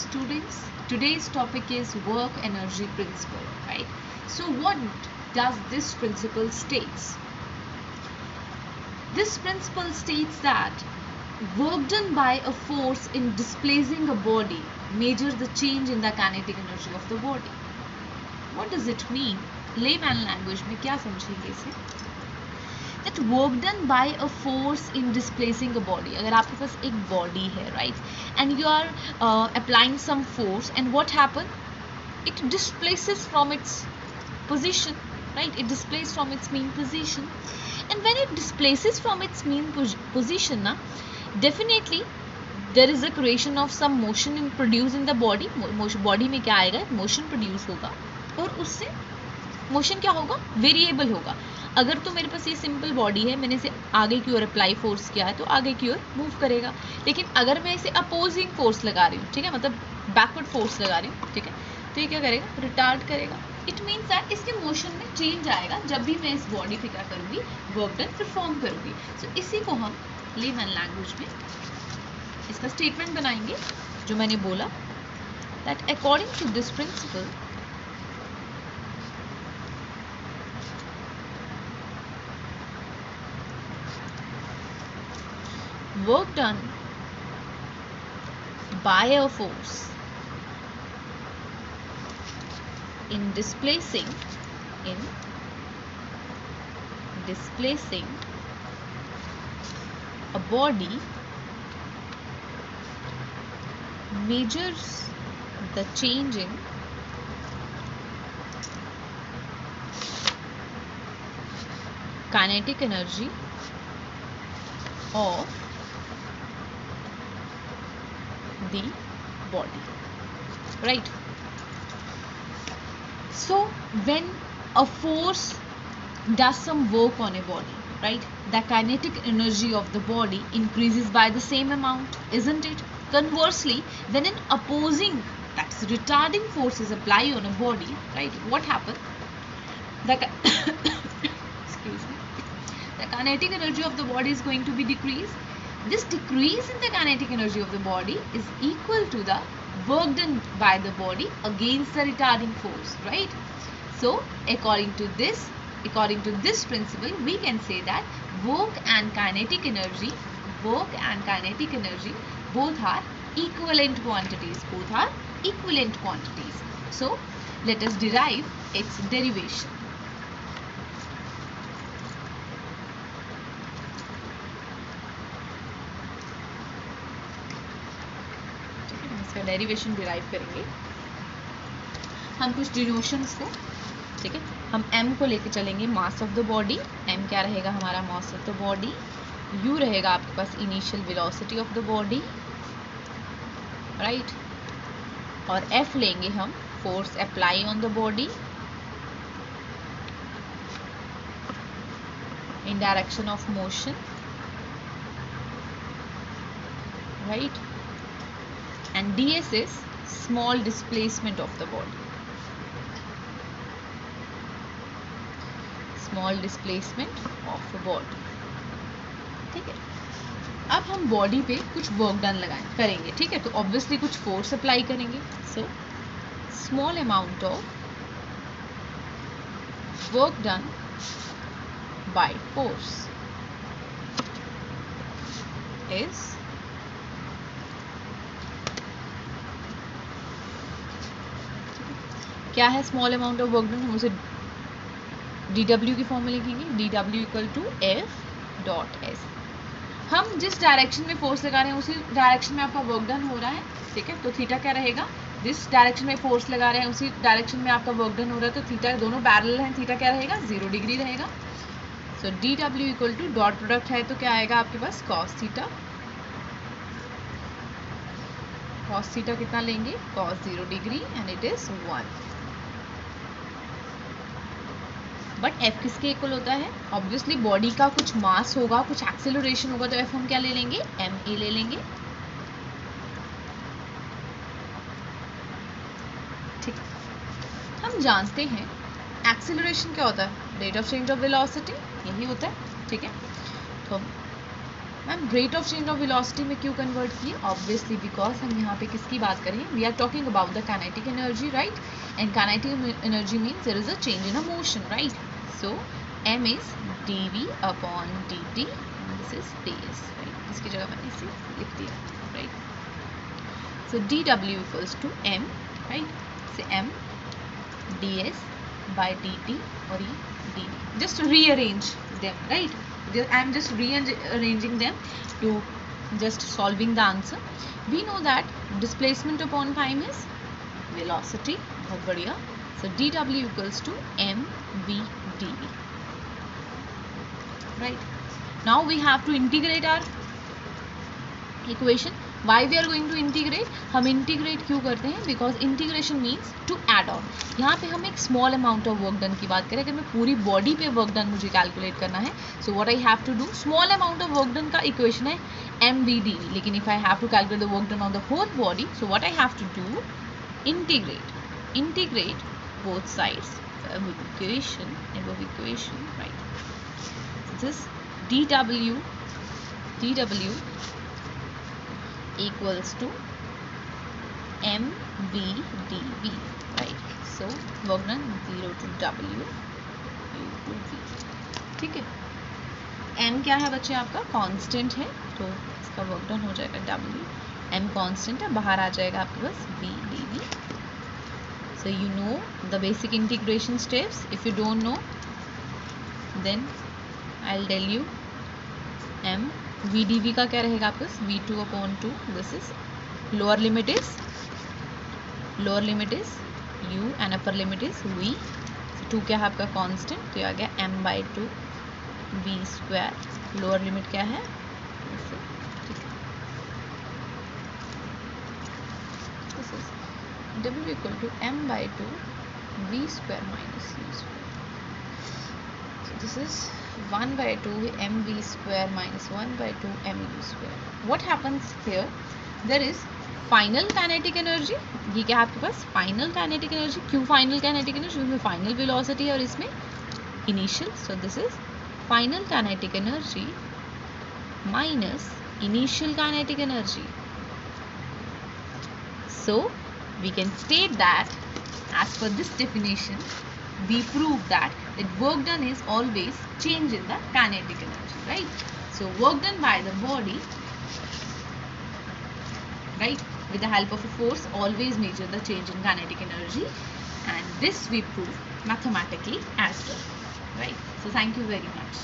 students. Today's topic is work energy principle, right? So what does this principle states? This principle states that work done by a force in displacing a body measures the change in the kinetic energy of the body. What does it mean? Layman language में क्या समझेंगे इसे? That work done by a force in displacing a body. अगर आपके पास एक body है, right, and you are applying some force, and what happen? It displaces from its position, right? It displaces from its mean position, and when it displaces from its mean position, na, definitely there is a creation of some motion in produce in the body. Body में क्या आएगा? Motion produce होगा, और उससे motion क्या होगा? Variable होगा. अगर तो मेरे पास ये सिंपल बॉडी है, मैंने इसे आगे की ओर अप्लाई फोर्स किया है तो आगे की ओर मूव करेगा. लेकिन अगर मैं इसे अपोजिंग फोर्स लगा रही हूँ, ठीक है, मतलब बैकवर्ड फोर्स लगा रही हूँ, ठीक है, तो ये क्या करेगा? रिटार्ड करेगा. इट मीन्स दैट इसके मोशन में चेंज आएगा जब भी मैं इस बॉडी पे क्या करूँगी? वर्क डन परफॉर्म करूँगी. सो इसी को हम लेमन लैंग्वेज में इसका स्टेटमेंट बनाएंगे जो मैंने बोला, that according to this principle work done by a force in displacing a body measures the change in kinetic energy of the body, right? So when a force does some work on a body, right, the kinetic energy of the body increases by the same amount, isn't it? Conversely, when an opposing, that's retarding force is applied on a body, right, what happens? The excuse me, the kinetic energy of the body is going to be decreased. This decrease in the kinetic energy of the body is equal to the work done by the body against the retarding force, right? So according to this principle, we can say that work and kinetic energy both are equivalent quantities. So let us derive its derivation. Derivation derive करेंगे हम कुछ डिनोशंस को, ठीक है. हम m को लेके चलेंगे, mass of the body. m क्या रहेगा हमारा? Mass of the body. u रहेगा आपके पास initial velocity of the body, right. और f लेंगे हम force apply on the body in direction of motion, right. And ds is small displacement of the body. ठीक है. अब हम बॉडी पे कुछ वर्क डन करेंगे, ठीक है. तो ऑब्वियसली कुछ फोर्स अप्लाई करेंगे. So small amount of work done by force is क्या है? Small amount of work done. हम उसे dw की फॉर्म में लिखेंगे, dw इक्वल टू f.s. हम जिस डायरेक्शन में फोर्स लगा रहे हैं उसी डायरेक्शन में आपका वर्क डन हो रहा है, ठीक है. तो थीटा क्या रहेगा? जिस डायरेक्शन में फोर्स लगा रहे हैं उसी डायरेक्शन में आपका वर्क डन हो रहा है, तो थीटा दोनों पैरेलल हैं, थीटा क्या रहेगा? 0 डिग्री रहेगा. सो dw equal to dot product है तो क्या आएगा आपके पास? cos theta. cos थीटा कितना लेंगे? cos 0 degree, and it is 1. But f किसके इक्वल होता है? ऑब्वियसली बॉडी का कुछ मास होगा, कुछ एक्सेलरेशन होगा, तो f हम क्या ले लेंगे? ma ले लेंगे, ठीक. हम जानते हैं एक्सेलरेशन क्या होता है? Rate of change of velocity, यही होता है, ठीक है. तो ma'am rate of change of velocity में क्यों कन्वर्ट किए? ऑब्वियसली बिकॉज हम यहाँ पे किसकी बात करें, we are talking about the kinetic energy, right, and kinetic energy means there is a change in a motion, right. So m is dv upon dt and this is ds, right. इसकी जगह मैंने इसे लिख दिया, right. So dw equals to m, right. So m ds by dt और ये dv. Just rearrange them, right. I am just rearranging them to just solving the answer. We know that displacement upon time is velocity. बहुत बढ़िया. So dw equals to mv dv. Right. Now we have to integrate our equation. Why we are going to integrate? हम integrate क्यों करते हैं? Because integration means to add on. यहाँ पे हम एक small amount of work done की बात करें. अगर मैं पूरी body पे work done मुझे calculate करना है, so what I have to do? Small amount of work done का equation है mvdv. लेकिन if I have to calculate the work done on the whole body, so what I have to do? Integrate both sides. Above equation, right? So this dw equals to mv dv, right. So work done 0 to w u to v. ठीक है. m क्या है बच्चे आपका? Constant है, तो इसका work done हो जाएगा w. m कांस्टेंट है, बाहर आ जाएगा आपके पास v dv. So you know the basic integration steps. If you don't know, then I'll tell you. m v dv का क्या रहेगा आपके पास? v2 upon 2. This is lower limit is u and upper limit is v. So 2 क्या है आपका constant, तो ये आ गया m by 2 v square. Lower limit क्या है? ठीक है. This is w equal to m by 2 v square minus u square. So this is 1 by 2 mv square minus 1 by 2 mu square. What happens here? There is final kinetic energy. ये क्या है आपके पास? Final kinetic energy. क्यों final kinetic energy? इसमें final velocity है और इसमें initial. So this is final kinetic energy minus initial kinetic energy. So we can state that as per this definition, we prove that work done is always change in the kinetic energy, right. So work done by the body, right, with the help of a force always measure the change in kinetic energy, and this we prove mathematically as well, right. So thank you very much.